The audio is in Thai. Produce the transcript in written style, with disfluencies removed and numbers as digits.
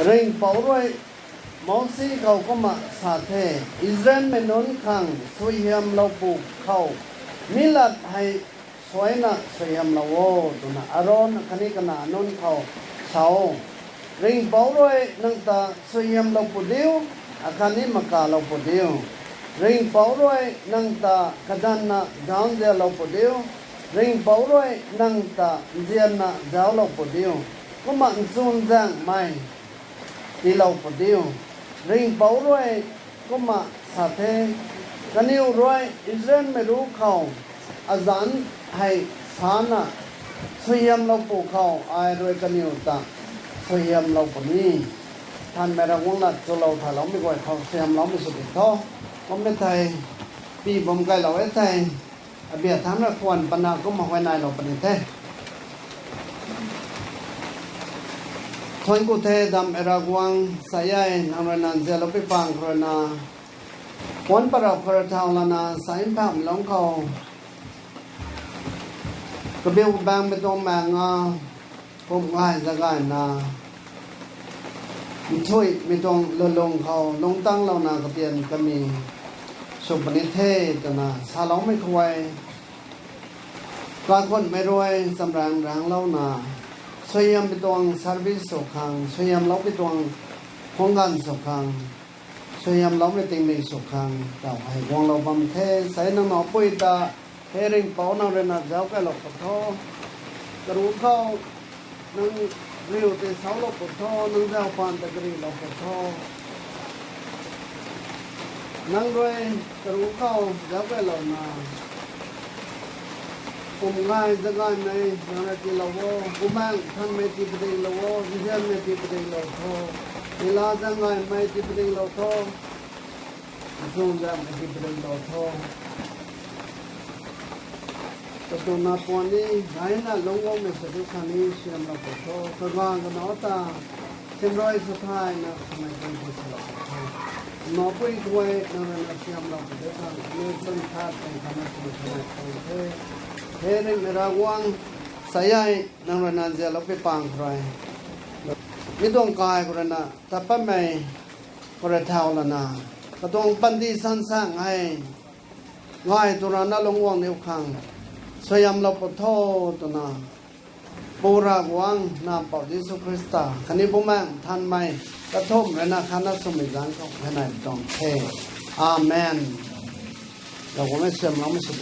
ring pauroi mausi kau koma sathe Israel menon khang soyam lopu khau milat hai soina soyam lawo tuna aron khani kana non khau chao ring pauroi nangta soyam lopu deu akani maka lopu deu ring pauroi nangta kadana down de lopu deu ring pauroi nangta diana jaw lopu deu koma sun jang mai đi lâu một điều ring báu rồi có mà xả thế cái nhiều rồi Israel mớiรู้เขาอาจารย์ให้สานะสยามเราปลูกเขาไอ้รวยกันnhiềuต่างสยามเราคนนี้ท่านไม่ระวังนัดตัวเราถ่ายเราไม่ก่อยเขาสยามเราไม่สุดท้อผมไม่ไทยปีผมไกลเราไอ้ไทยเบียดทำแล้วควรปนาก็มาไว้ในเราปนิเททอนกุเทดำเอรากวังสายนำรนันเจลปิปังครนาวันประดับครทาวลนาสายภาพหลงเขากระเบียวบางไปตรงแมงผมง่ายจะง่ายนาช่วยไม่ตรงลงเขาลงตั้งเรานากระเปียนก็มีสุปนิเทศนาสาลองไม่ควยกลางคนไม่รวยสำรังรังเล่านาสวยามไปตวงซาร์วิสสุขังสวยามเราไปตวงห้องงานสุขังสวยามเราไปติงในสุขังเจ้าให้วงเราบำเทใส่น้ำหนอปุยตาเฮริงเป้าน้ำเรนัดเจ้าแก่หลอกปะท้อกระรู้เข้านั่งริ้วแต่เสาหลอกปะท้อนั่งเจ้าฟันตะกรีหลอกปะท้อนั่งด้วยกระรู้เข้าเจ้าแก่หลอกมาผมง่ายจะง่ายไหมอย่างไรที่เราว่าผมแม่งท่านไม่ติดประเด็นเราว่าดิฉันไม่ติดประเด็นเราท้อเวลาจะง่ายไม่ติดประเด็นเราท้อช่วงจะไม่ติดประเด็นเราท้อแต่ตัวนับวันนี้ไหนน่ะลงว่าไม่สะดวกขันนี้เชื่อมเราท้อตัวงานกันเอาตาเต็มร้อยสุดท้ายนะทำไมต้องพูดเราท้อนอปุ้ยถวยนั่นน่ะเชื่อมเราท้อเนื้อสันทัดเป็นคำนั้นเป็นคำนั้นเฮริงเอรากวังสายนังรนันเจลไปปังใครมีดวงกายคนน่ะแต่ป้าไม่คนเท่าละนะก็ต้องปันดีสั้นสร้างให้ง่ายตัวนั้นลงวังเดียวขังสยามเราปทอตัวน่ะปูรากวังนาเป่ายิสุคริสต์คันนี้พวกแม่ท่านไม่กระทบเลยนะคันนั้นสมัยนั้นเขาให้นายต้องเทอาเมนเราก็ไม่เสื่อมเราไม่สุด